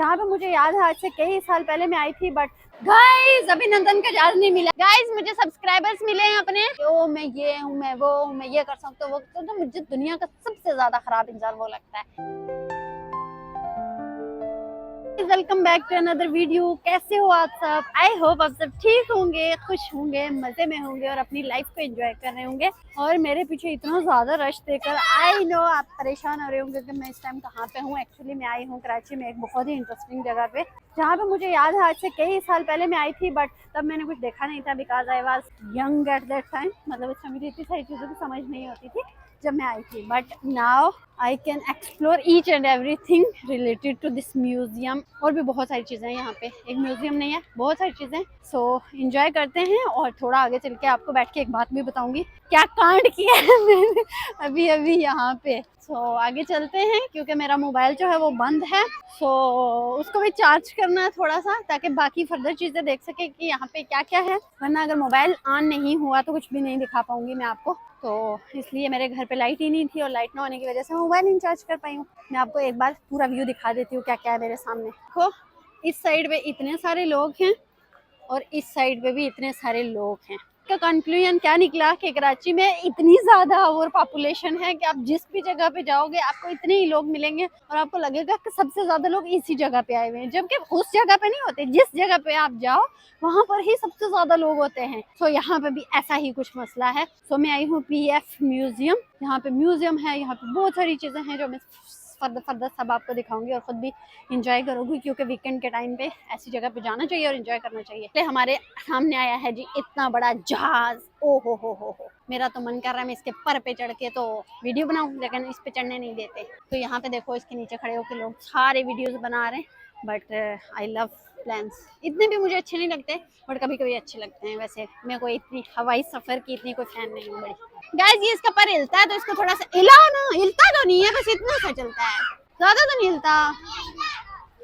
जहाँ पे मुझे याद है आज से कई साल पहले मैं आई थी, बट गाइस अभिनंदन का जहाज नहीं मिला। गाइस मुझे सब्सक्राइबर्स मिले हैं अपने, तो मैं ये हूँ, मैं वो हूँ, मैं ये कर सकता हूँ, वो तो मुझे दुनिया का सबसे ज्यादा खराब इंसान वो लगता है। Welcome back to another video. कैसे हो आप सब? आई होप आप सब ठीक होंगे, खुश होंगे, मजे में होंगे और अपनी लाइफ को एंजॉय कर रहे होंगे। और मेरे पीछे इतना ज्यादा रश देखकर आई नो आप परेशान हो रहे होंगे कि मैं इस टाइम कहाँ पे हूँ। एक्चुअली मैं आई हूँ कराची में एक बहुत ही इंटरेस्टिंग जगह पे, जहाँ पे मुझे याद है आज से कई साल पहले मैं आई थी, बट तब मैंने कुछ देखा नहीं था because I was young at that time. मतलब उस समय मुझे इतनी सारी चीज़ों की समझ नहीं होती थी जब मैं आई थी, but now I can explore each and everything related to this museum. और भी बहुत सारी चीज़ें हैं यहाँ पे, एक म्यूजियम नहीं है, बहुत सारी चीज़ें। सो एंजॉय करते हैं और थोड़ा आगे चल के आपको बैठ के एक बात भी बताऊंगी क्या कांड किया है मैंने अभी अभी यहाँ पे। सो आगे चलते हैं क्योंकि मेरा मोबाइल जो है वो बंद है। सो उसको भी चार्ज करना है थोड़ा सा, ताकि बाकी फर्दर चीज़ें देख सके कि यहाँ पे क्या क्या है। वरना अगर मोबाइल ऑन नहीं हुआ तो कुछ भी नहीं दिखा पाऊंगी मैं आपको। तो इसलिए मेरे घर पे लाइट ही नहीं थी और लाइट ना होने की वजह से मैं मोबाइल नहीं चार्ज कर पाई हूँ। मैं आपको एक बार पूरा व्यू दिखा देती हूँ क्या क्या है मेरे सामने। देखो इस साइड पे इतने सारे लोग हैं और इस साइड पे भी इतने सारे लोग हैं। का कंक्लूजन क्या निकला कि कराची में इतनी ज्यादा ओवर पॉपुलेशन है कि आप जिस भी जगह पे जाओगे आपको इतने ही लोग मिलेंगे और आपको लगेगा कि सबसे ज्यादा लोग इसी जगह पे आए हुए हैं, जबकि उस जगह पे नहीं होते। जिस जगह पे आप जाओ वहां पर ही सबसे ज्यादा लोग होते हैं। सो यहाँ पे भी ऐसा ही कुछ मसला है। सो मैं आई हूँ PF म्यूजियम। यहाँ पे म्यूजियम है, यहाँ पे बहुत सारी चीजें हैं जो मैं फर्दर सब आपको दिखाऊंगी और खुद भी इंजॉय करोगी, क्योंकि वीकेंड के टाइम पे ऐसी जगह पे जाना चाहिए और इंजॉय करना चाहिए। तो हमारे सामने आया है जी इतना बड़ा जहाज। ओ हो, मेरा तो मन कर रहा है मैं इसके पर पे चढ़ के तो वीडियो बनाऊं, लेकिन इस पे चढ़ने नहीं देते। तो यहाँ पे देखो इसके नीचे खड़े होकर लोग सारे वीडियोज बना रहे हैं, बट आई लव प्लेन्स। इतने भी मुझे अच्छे नहीं लगते, बट कभी कभी अच्छे लगते हैं। वैसे मैं कोई इतनी हवाई सफर की इतनी कोई फैन नहीं हूँ बड़ी। गाइस ये इसका पर हिलता है तो इसको थोड़ा सा हिलाओ ना। हिलता तो नहीं है, बस इतना सा चलता है, ज्यादा तो नहीं हिलता,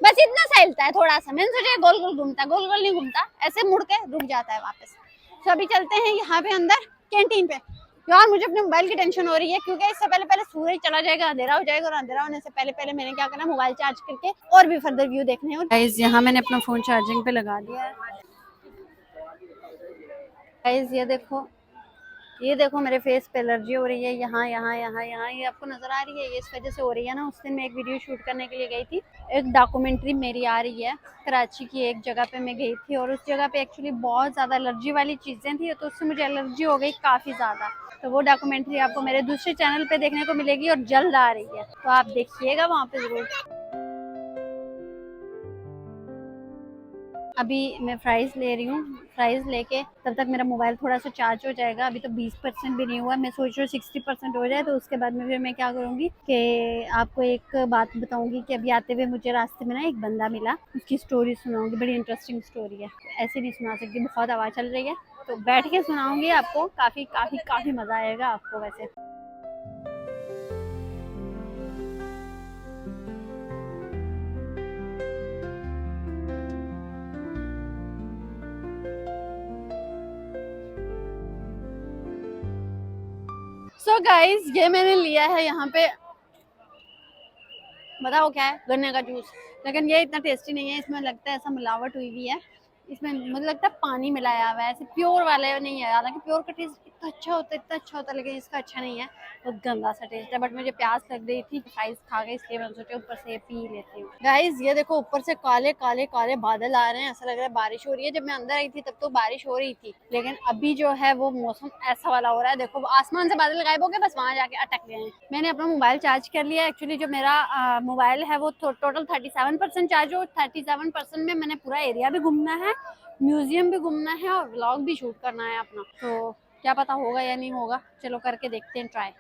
बस इतना सा हिलता है थोड़ा सा। मैंने सोचा गोल गोल घूमता, गोल गोल नहीं घूमता, ऐसे मुड़ के रुक जाता है वापस। तो अभी चलते हैं यहाँ पे अंदर कैंटीन पे। यार मुझे अपने मोबाइल की टेंशन हो रही है क्योंकि इससे पहले पहले सूरज चला जाएगा, अंधेरा हो जाएगा, और अंधेरा होने से पहले पहले मैंने क्या करना, मोबाइल चार्ज करके और भी फर्दर व्यू देखने हैं। गाइस यहाँ मैंने अपना फोन चार्जिंग पे लगा दिया है। गाइस ये देखो मेरे फेस पे एलर्जी हो रही है, यहाँ यहाँ यहाँ यहाँ, ये आपको नजर आ रही है, ये इस वजह से हो रही है ना। उस दिन मैं एक वीडियो शूट करने के लिए गई थी, एक डॉक्यूमेंट्री मेरी आ रही है कराची की एक जगह पे मैं गई थी, और उस जगह पे एक्चुअली बहुत ज़्यादा एलर्जी वाली चीज़ें थी, तो उससे मुझे एलर्जी हो गई काफ़ी ज़्यादा। तो वो डॉक्यूमेंट्री आपको मेरे दूसरे चैनल पे देखने को मिलेगी और जल्द आ रही है, तो आप देखिएगा वहाँ पे ज़रूर। अभी मैं फ्राइज़ ले रही हूँ, फ्राइज़ लेके तब तक मेरा मोबाइल थोड़ा सा चार्ज हो जाएगा। अभी तो 20% भी नहीं हुआ, मैं सोच रही हूँ 60% हो जाए, तो उसके बाद में फिर मैं क्या करूँगी कि आपको एक बात बताऊँगी कि अभी आते हुए मुझे रास्ते में ना एक बंदा मिला, उसकी स्टोरी सुनाऊँगी, बड़ी इंटरेस्टिंग स्टोरी है। ऐसे नहीं सुना सकती, बहुत आवाज़ चल रही है, तो बैठ के सुनाऊँगी आपको, काफ़ी काफ़ी काफ़ी मज़ा आएगा आपको वैसे। सो गाइज ये मैंने लिया है यहाँ पे, बताओ क्या है, गन्ने का जूस। लेकिन ये इतना टेस्टी नहीं है, इसमें लगता है ऐसा मिलावट हुई हुई है, इसमें मुझे लगता है पानी मिलाया हुआ है, ऐसे प्योर वाले नहीं है। हालांकि प्योर का टेस्ट इतना अच्छा होता है, इतना अच्छा होता है, लेकिन इसका अच्छा नहीं है, बहुत गंदा सा टेस्ट है। बट मुझे प्यास लग रही थी फ्राइज खा के, इसलिए मैंने सोचा ऊपर से पी लेती हूँ। गाइज ये देखो ऊपर से काले काले काले बादल आ रहे हैं, ऐसा लग रहा है बारिश हो रही है। जब मैं अंदर आई थी तब तो बारिश हो रही थी, लेकिन अभी जो है वो मौसम ऐसा वाला हो रहा है। देखो आसमान से बादल गायब हो गए, बस वहां जाके अटक गए हैं। मैंने अपना मोबाइल चार्ज कर लिया। एक्चुअली जो मेरा मोबाइल है वो टोटल 37% चार्ज हो, 37% में मैंने पूरा एरिया भी घूमना है, म्यूजियम भी घूमना है और व्लॉग भी शूट करना है अपना। तो क्या पता होगा या नहीं होगा, चलो करके देखते हैं ट्राई।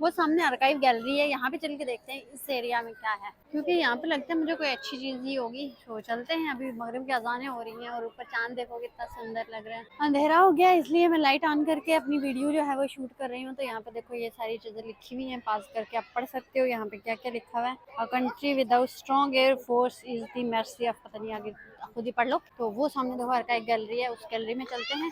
वो सामने आर्काइव गैलरी है, यहाँ पे चल के देखते हैं इस एरिया में क्या है, क्योंकि यहाँ पे लगता है मुझे कोई अच्छी चीज ही होगी। तो चलते हैं। अभी मगरिब की अजानें हो रही हैं और ऊपर चांद देखो कितना सुंदर लग रहा है। अंधेरा हो गया इसलिए मैं लाइट ऑन करके अपनी वीडियो जो है वो शूट कर रही हूँ। तो यहाँ पे देखो ये सारी चीजें लिखी हुई है, पास करके आप पढ़ सकते हो यहाँ पे क्या क्या लिखा हुआ है। A country without strong air force is the mercy of, पता नहीं आगे खुद ही पढ़ लो। तो वो सामने देखो आर्काइव गैलरी है, उस गैलरी में चलते हैं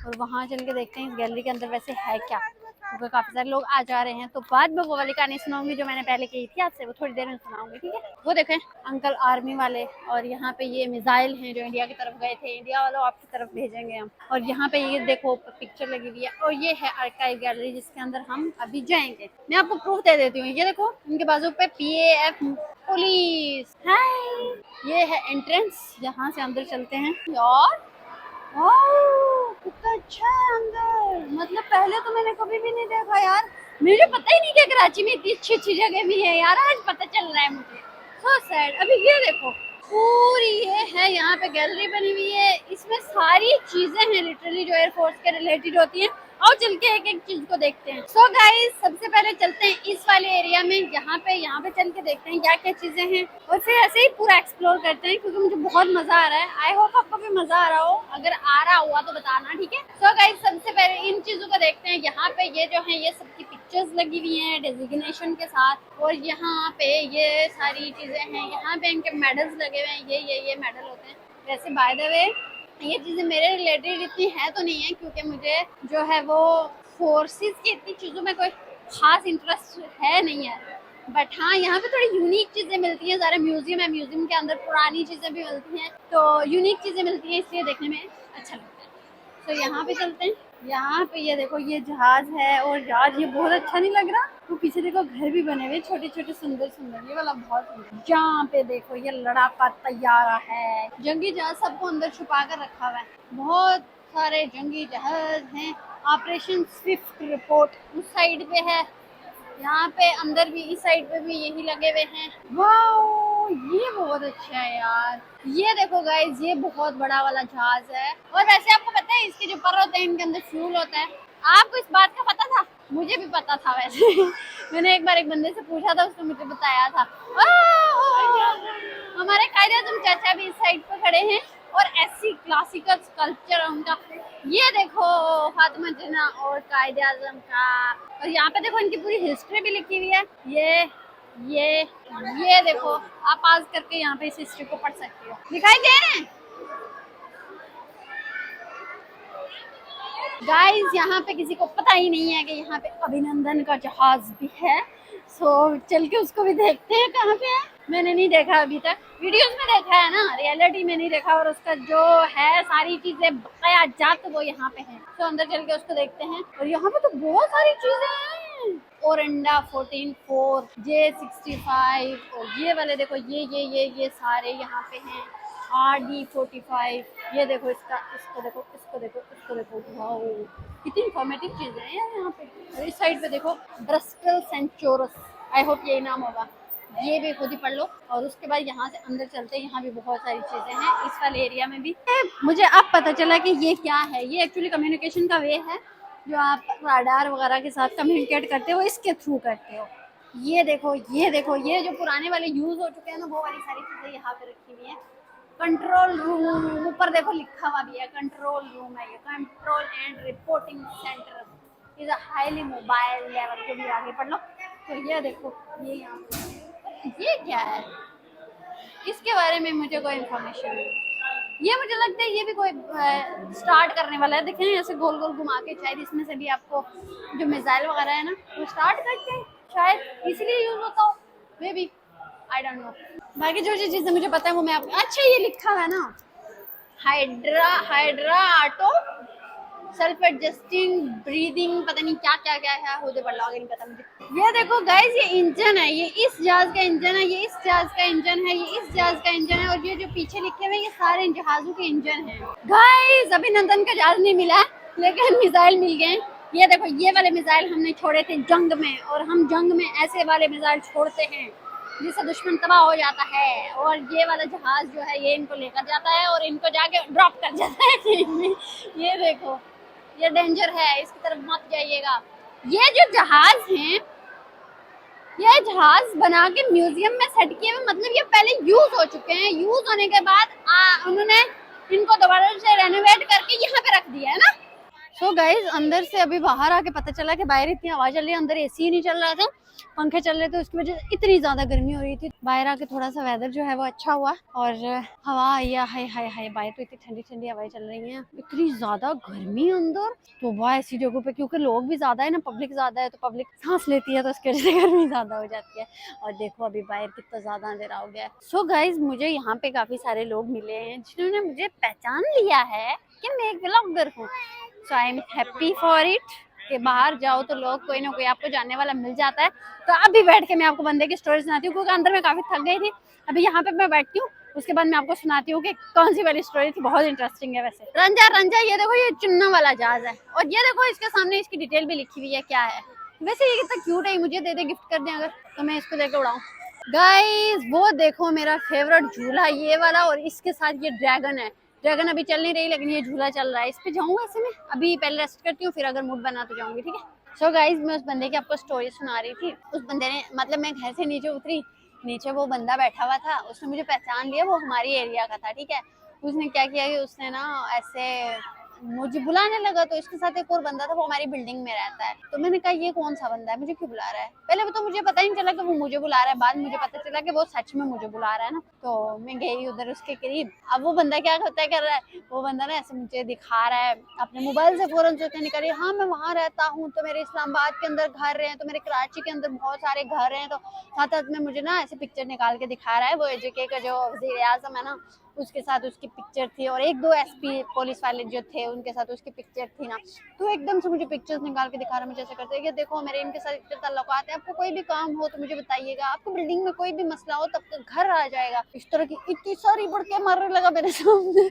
और वहाँ चल के देखते हैं इस गैलरी के अंदर वैसे है क्या, क्योंकि काफी सारे लोग आ जा रहे हैं। तो बाद में वो वाली कहानी सुनाऊंगी जो मैंने पहले कही थी आपसे, वो थोड़ी देर में सुनाऊंगी, ठीक है। वो देखें अंकल आर्मी वाले, और यहाँ पे ये मिसाइल हैं जो इंडिया की तरफ गए थे, इंडिया वालों आपकी तरफ भेजेंगे हम। और यहाँ पे ये देखो पिक्चर लगी हुई है, और ये है आर्काइव गैलरी जिसके अंदर हम अभी जाएंगे। मैं आपको प्रूफ दे देती हूँ, ये देखो इनके बाजू पे PAF पुलिस। हाय, ये है एंट्रेंस, यहाँ से अंदर चलते हैं। और वाह कितना अच्छा है अंदर, मतलब पहले तो मैंने कभी भी नहीं देखा यार। मुझे पता ही नहीं कि कराची में इतनी अच्छी अच्छी जगह भी है यार, आज पता चल रहा है मुझे। So sad. अभी ये देखो पूरी ये है यहाँ पे गैलरी बनी हुई है, इसमें सारी चीजें हैं लिटरली जो एयरफोर्स के रिलेटेड होती हैं। और चल के एक एक चीज को देखते हैं। सो गाइस सबसे पहले चलते हैं इस वाले एरिया में, यहाँ पे चल के देखते हैं क्या क्या चीजें हैं, और फिर ऐसे ही पूरा एक्सप्लोर करते हैं, क्योंकि मुझे बहुत मजा आ रहा है। आई होप आपको भी मजा आ रहा हो, अगर आ रहा हुआ तो बताना, ठीक है। सो गाइस सबसे पहले इन चीजों को देखते हैं। यहाँ पे ये जो है ये सबकी पिक्चर्स लगी हुई हैं डेजिग्नेशन के साथ, और यहाँ पे ये सारी चीजें हैं। यहाँ पे इनके मेडल्स लगे हुए हैं, ये मेडल होते हैं। वैसे बाय द वे ये चीज़ें मेरे रिलेटेड इतनी है तो नहीं है, क्योंकि मुझे जो है वो फोर्सेस की इतनी चीज़ों में कोई ख़ास इंटरेस्ट है नहीं है। बट हाँ यहाँ पे थोड़ी यूनिक चीज़ें मिलती हैं, ज़रा म्यूजियम है, म्यूजियम के अंदर पुरानी चीज़ें भी मिलती हैं, तो यूनिक चीज़ें मिलती हैं, इसलिए देखने में अच्छा लगता है। तो यहाँ पे चलते हैं। यहाँ पे ये देखो ये जहाज है, और यार ये बहुत अच्छा नहीं लग रहा। तो पीछे देखो घर भी बने हुए छोटे छोटे सुंदर सुंदर, ये वाला बहुत सुंदर। जहाँ पे देखो ये लड़ाका तैयारा है, जंगी जहाज सबको अंदर छुपा कर रखा हुआ है। बहुत सारे जंगी जहाज हैं। ऑपरेशन स्विफ्ट रिपोर्ट उस साइड पे है, यहाँ पे अंदर भी इस साइड पे भी यही लगे हुए हैं। वाओ ये बहुत अच्छा है यार। ये देखो गाइस ये बहुत बड़ा वाला जहाज है, और वैसे आपको पता है इसके जो पर होते हैं इनके अंदर फ्यूल होता है। आपको इस बात का पता था? मुझे भी पता था वैसे मैंने एक बार एक बंदे से पूछा था, उसने मुझे बताया था। हमारे कायदे आज़म चाचा भी इस साइड पे खड़े हैं, और ऐसी क्लासिकल स्कल्पचर है उनका। ये देखो फातिमा जिन्ना और कायदे आज़म का, और यहाँ पे देखो इनकी पूरी हिस्ट्री भी लिखी हुई है। ये देखो आप पास करके यहाँ पे इस हिस्ट्री को पढ़ सकते हो, दिखाई दे रहे हैं गाइस। यहाँ पे किसी को पता ही नहीं है कि यहाँ पे अभिनंदन का जहाज भी है। सो चल के उसको भी देखते हैं कहाँ पे है। मैंने नहीं देखा अभी तक, वीडियोस में देखा है ना, रियलिटी में नहीं देखा। और उसका जो है सारी चीजें बकाया जात वो यहाँ पे है, तो अंदर चल के उसको देखते हैं। और यहाँ पे तो बहुत सारी चीजें हैं, ओरंडा 14-4 J65, और ये वाले देखो ये सारे यहाँ पे हैं। RD45, ये देखो इसको देखो वाओ कितनी इंफॉर्मेटिव चीजें हैं यार यहाँ पे। और इस साइड पे देखो ब्रस्टल सेंचोरस, आई होप यही नाम होगा, ये भी खुद ही पढ़ लो। और उसके बाद यहाँ से अंदर चलते हैं, यहाँ भी बहुत सारी चीजें हैं इस वाले एरिया में भी। मुझे अब पता चला कि ये क्या है, ये एक्चुअली कम्युनिकेशन का वे है, जो आप राडार वगैरह के साथ कम्युनिकेट करते हो इसके थ्रू करते हो। ये देखो ये जो पुराने वाले यूज हो चुके हैं ना, वो वाली सारी चीजें यहाँ पे रखी हुई है। कंट्रोल रूम ऊपर देखो लिखा हुआ भी है, कंट्रोल रूम है ये, control and reporting centre is highly mobile level के भी आगे पढ़ लो। तो ये देखो ये यहाँ पे ये क्या है, इसके बारे में मुझे कोई इन्फॉर्मेशन नहीं। ये मुझे लगता है ये भी कोई स्टार्ट करने वाला है, देखें ऐसे गोल गोल घुमा के, शायद इसमें से भी आपको जो मिसाइल वगैरह है ना वो स्टार्ट करते हैं, शायद इसलिए यूज होता हो, may be, I don't know. बाकी जो चीजें मुझे पता है वो मैं आपको, अच्छा ये लिखा है ना hydra auto self adjusting breathing, पता नहीं क्या क्या क्या है, खुद पढ़ लो, आगे नहीं पता मुझे। ये देखो गाइस ये इंजन है, ये इस जहाज का इंजन है, ये इस जहाज का इंजन है, ये इस जहाज का इंजन है, और ये जो पीछे लिखे हुए ये सारे जहाजों के इंजन हैं। गाइस अभिनंदन का जहाज नहीं मिला लेकिन मिसाइल मिल गए। ये देखो ये वाले मिसाइल हमने छोड़े थे जंग में, और हम जंग में ऐसे वाले मिसाइल छोड़ते हैं जिससे दुश्मन तबाह हो जाता है। और ये वाला जहाज जो है ये इनको लेकर जाता है और इनको जाके ड्रॉप कर जाता है ये देखो ये डेंजर है, इसकी तरफ मत जाइएगा। ये जो जहाज हैं ये जहाज बना के म्यूजियम में सेट किए हुए, मतलब ये पहले यूज हो चुके हैं, यूज होने के बाद उन्होंने इनको दोबारा से रेनोवेट करके यहाँ पे रख दिया है ना। सो गाइज अंदर से अभी बाहर आके पता चला कि बाहर इतनी आवाज चल रही है, अंदर एसी ही नहीं चल रहा था, पंखे चल रहे थे, उसकी वजह से इतनी ज्यादा गर्मी हो रही थी। बाहर आके थोड़ा सा वेदर जो है वो अच्छा हुआ और हवा आई है, हाय हाय हाय, बाहर तो इतनी ठंडी ठंडी हवाएं चल रही हैं, इतनी ज्यादा गर्मी अंदर। तो वह ऐसी जगहों पे क्योंकि लोग भी ज्यादा है ना, पब्लिक ज्यादा है, तो पब्लिक सांस लेती है तो उसकी वजह से गर्मी ज्यादा हो जाती है। और देखो अभी बाहर कितना ज्यादा अंधेरा हो गया है। सो गाइज मुझे यहाँ पे काफी सारे लोग मिले हैं जिन्होंने मुझे पहचान लिया है कि मैं एक ब्लॉगर हूँ। So I am happy for it कि बाहर जाओ तो लोग कोई ना कोई आपको जानने वाला मिल जाता है। तो अभी बैठ के मैं आपको बंदे की स्टोरी सुनाती हूँ क्योंकि अंदर में काफी थक गई थी। अभी यहाँ पे मैं बैठती हूँ, उसके बाद मैं आपको सुनाती हूँ कि कौन सी वाली स्टोरी थी, बहुत इंटरेस्टिंग है। वैसे रंजा रंजा, ये देखो ये चुन्ना वाला जहाज है और ये देखो इसके सामने इसकी डिटेल भी लिखी हुई है क्या है। वैसे ये कितना क्यूट है, मुझे दे दे गिफ्ट कर दे अगर, तो मैं इसको लेके उड़ाऊं। गाइस वो देखो मेरा फेवरेट झूला ये वाला, और इसके साथ ये ड्रैगन है। ड्रैगन अभी चल नहीं रही लेकिन ये झूला चल रहा है, इस पे जाऊँ ऐसे में। अभी पहले रेस्ट करती हूँ, फिर अगर मूड बना तो जाऊंगी, ठीक है। सो गाइज मैं उस बंदे की आपको स्टोरी सुना रही थी। उस बंदे ने मतलब मैं घर से नीचे उतरी, नीचे वो बंदा बैठा हुआ था, उसने मुझे पहचान लिया, वो हमारी एरिया का था, ठीक है। उसने क्या किया कि उसने ना ऐसे मुझे बुलाने लगा, तो इसके साथ एक और बंदा था, वो हमारी बिल्डिंग में रहता है। तो मैंने कहा ये कौन सा बंदा है, मुझे क्यों बुला रहा है। पहले तो मुझे पता ही नहीं चला कि वो मुझे बुला रहा है, बाद मुझे पता चला कि वो सच में मुझे बुला रहा है ना। तो मैं गई उधर उसके करीब। अब वो बंदा क्या होता है कर रहा है, वो बंदा ना ऐसे मुझे दिखा रहा है अपने मोबाइल से, फौरन से निकल रही, हाँ मैं वहाँ रहता हूँ, तो मेरे इस्लामाबाद के अंदर घर हैं, तो मेरे कराची के अंदर बहुत सारे घर हैं। तो साथ साथ में मुझे ना ऐसे पिक्चर निकाल के दिखा रहा है। वो एजेके का जो वज़ीर आज़म है ना, उसके साथ उसकी पिक्चर थी, और एक दो एसपी पुलिस वाले जो थे उनके साथ उसकी पिक्चर थी ना। तो एकदम से मुझे पिक्चर्स निकाल के दिखा रहा है, मुझे ऐसा करते हैं कि देखो मेरे इनके साथ इतने ताल्लुकात है, आपको कोई भी काम हो तो मुझे बताइएगा, आपको बिल्डिंग में कोई भी मसला हो तब तक घर आ जाएगा। इस तरह की इतनी सारी बढ़ के मारने लगा मेरे सामने।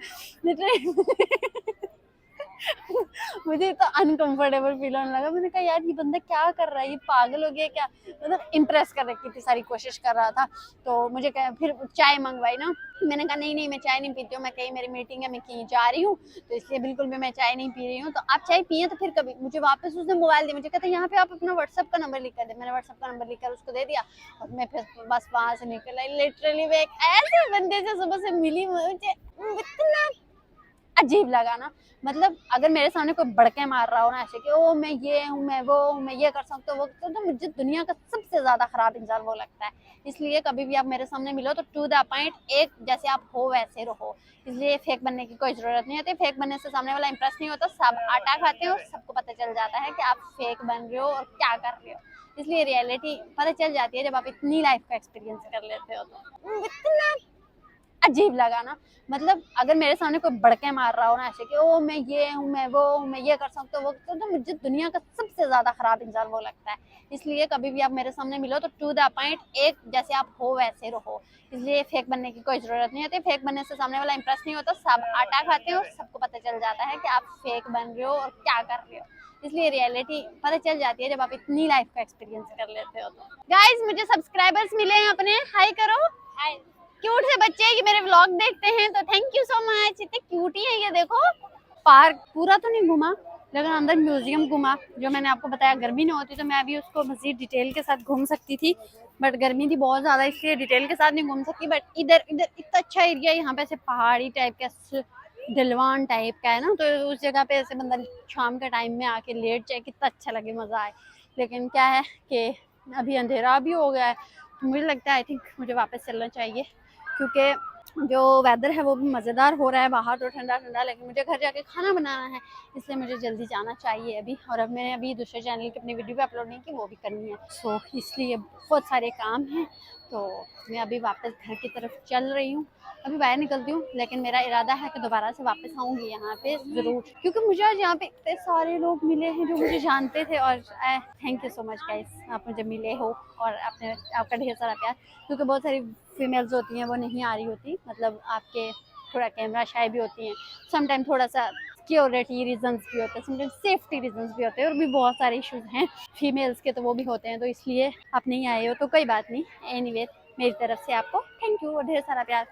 मुझे तो अनकंफर्टेबल फील होने लगा। मैंने कहा यार ये बंदा क्या कर रहा है, ये पागल हो गया क्या। मतलब इम्प्रेस करने की इतनी सारी कोशिश कर रहा था। तो मुझे फिर चाय मंगवाई ना। मैंने कहा नहीं नहीं मैं चाय नहीं पीती हूँ, मैं कहीं मेरी मीटिंग है, मैं कहीं जा रही हूँ, तो इसलिए बिल्कुल भी मैं चाय नहीं पी रही हूँ। तो आप चाय पिए तो फिर कभी। मुझे वापस उसने मोबाइल दिया, मुझे कहता यहाँ पे आप अपना व्हाट्सएप का नंबर लिख कर दे। मैंने व्हाट्सएप का नंबर लिख कर उसको दे दिया और मैं फिर बस वहां से निकल आई। लिटरली मैं एक ऐसे बंदे से सुबह से मिली, मुझे इतना अजीब लगा ना। मतलब अगर मेरे सामने कोई बड़के मार रहा हो ना ऐसे कि ओ मैं ये हूँ, मैं वो हूँ, मैं ये कर सकता हूँ, वो तो मुझे दुनिया का सबसे ज्यादा खराब इंसान वो लगता है। इसलिए कभी भी आप मेरे सामने मिलो तो टू द पॉइंट, एक जैसे आप हो वैसे रहो। इसलिए फेक बनने की कोई जरूरत नहीं होती। फेक बनने से सामने वाला इंप्रेस नहीं होता। सब आटा खाते हैं और सबको पता चल जाता है कि आप फेक बन रहे हो और क्या कर रहे हो। इसलिए रियलिटी पता चल जाती है जब आप इतनी लाइफ का एक्सपीरियंस कर लेते हो। तो इतना अजीब लगा ना। मतलब अगर मेरे सामने कोई बड़के मार रहा हो ना ऐसे कि ओ मैं ये हूँ, मैं वो हूँ, मैं ये कर सकता हूँ, वो तो मुझे दुनिया का सबसे ज्यादा खराब इंसान वो लगता है। इसलिए कभी भी आप मेरे सामने मिलो तो टू द पॉइंट, एक जैसे आप हो वैसे रहो। इसलिए फेक बनने की कोई जरूरत नहीं होती। फेक बनने से सामने वाला इंप्रेस नहीं होता। सब आटा खाते हैं और सबको पता चल जाता है कि आप फेक बन रहे हो और क्या कर रहे हो। इसलिए रियलिटी पता चल जाती है जब आप इतनी लाइफ का एक्सपीरियंस कर लेते हो। तो गाइज मुझे सब्सक्राइबर्स मिले हैं अपने, हाई करो। हाय। क्यूट से बच्चे हैं कि मेरे व्लॉग देखते हैं, तो थैंक यू सो मच। इतने क्यूट ही है ये देखो। पार्क पूरा तो नहीं घूमा लेकिन अंदर म्यूजियम घूमा। जो मैंने आपको बताया गर्मी नहीं होती तो मैं अभी उसको मजीद डिटेल के साथ घूम सकती थी, बट गर्मी थी बहुत ज्यादा, इसलिए डिटेल के साथ नहीं घूम सकती। बट इधर इधर इतना अच्छा एरिया, यहाँ पे ऐसे पहाड़ी टाइप का, दिलवान टाइप का है ना, तो उस जगह पे ऐसे बंदा शाम के टाइम में आके लेट जाए, कितना अच्छा लगे, मजा आए। लेकिन क्या है कि अभी अंधेरा भी हो गया है, तो मुझे लगता है आई थिंक मुझे वापस चलना चाहिए, क्योंकि जो वेदर है वो भी मज़ेदार हो रहा है बाहर तो ठंडा ठंडा, लेकिन मुझे घर जाके खाना बनाना है, इसलिए मुझे जल्दी जाना चाहिए अभी। और अब मैंने अभी दूसरे चैनल की अपनी वीडियो भी अपलोड नहीं की, वो भी करनी है। सो इसलिए बहुत सारे काम हैं, तो मैं अभी वापस घर की तरफ चल रही हूँ। अभी बाहर निकलती हूँ, लेकिन मेरा इरादा है कि दोबारा से वापस आऊँगी यहाँ पे ज़रूर, क्योंकि मुझे आज यहाँ पे इतने सारे लोग मिले हैं जो मुझे जानते थे। और thank you so much guys, आप मुझे मिले हो और अपने आपका ढेर सारा प्यार, क्योंकि बहुत सारी फीमेल्स होती हैं वो नहीं आ रही होती, मतलब आपके थोड़ा कैमरा शाय भी होती हैं, समटाइम थोड़ा सा सिक्योरिटी रीजंस भी होते हैं, समटाइम सेफ्टी रीजंस भी होते हैं, और भी बहुत सारे इश्यूज हैं फीमेल्स के, तो वो भी होते हैं। तो इसलिए आप नहीं आए हो तो कोई बात नहीं। एनीवे मेरी तरफ से आपको थैंक यू और ढेर सारा प्यार।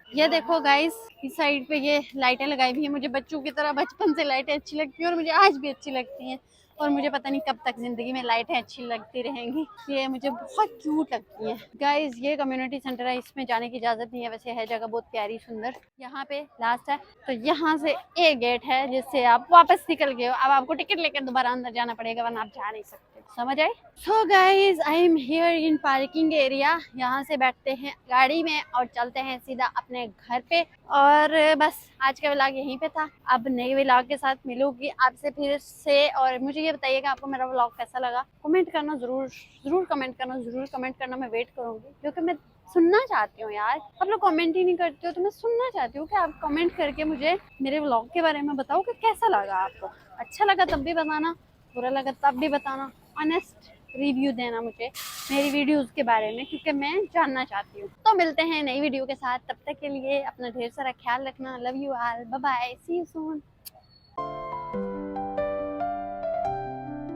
ये देखो गाइस, इस साइड पे ये लाइटें लगाई हुई हैं, मुझे बच्चों की तरह बचपन से लाइटें अच्छी लगती हैं और मुझे आज भी अच्छी लगती हैं। और मुझे पता नहीं कब तक जिंदगी में लाइटें अच्छी लगती रहेंगी। ये मुझे बहुत क्यूट लगती हैं। गाइज ये कम्युनिटी सेंटर है, इसमें जाने की इजाजत नहीं है, वैसे है जगह बहुत प्यारी सुंदर। यहाँ पे लास्ट है, तो यहाँ से एक गेट है जिससे आप वापस निकल गए हो। अब आपको टिकट लेकर दोबारा अंदर जाना पड़ेगा, वरना आप जा नहीं सकते। समझ आए? So guys I am here in parking area. यहाँ से बैठते हैं गाड़ी में और चलते हैं सीधा अपने घर पे। और बस आज का व्लॉग यहीं पे था। अब नए व्लॉग के साथ मिलूंगी आपसे फिर से। और मुझे ये बताइएगा आपको मेरा व्लॉग कैसा लगा, कमेंट करना जरूर कमेंट करना। मैं वेट करूंगी क्योंकि मैं सुनना चाहती हूँ यार। आप लोग कमेंट ही नहीं करते हो, तो मैं सुनना चाहती हूँ कि आप कमेंट करके मुझे मेरे व्लॉग के बारे में बताओ कि कैसा लगा आपको। अच्छा लगा तब भी बताना, बुरा लगा तब भी बताना। ऑनेस्ट रिव्यू देना मुझे मेरी वीडियोस के बारे में, क्योंकि मैं जानना चाहती हूँ। तो मिलते हैं नई वीडियो के साथ, तब तक के लिए अपना ढेर सारा ख्याल रखना। Love you all, bye bye, see you soon.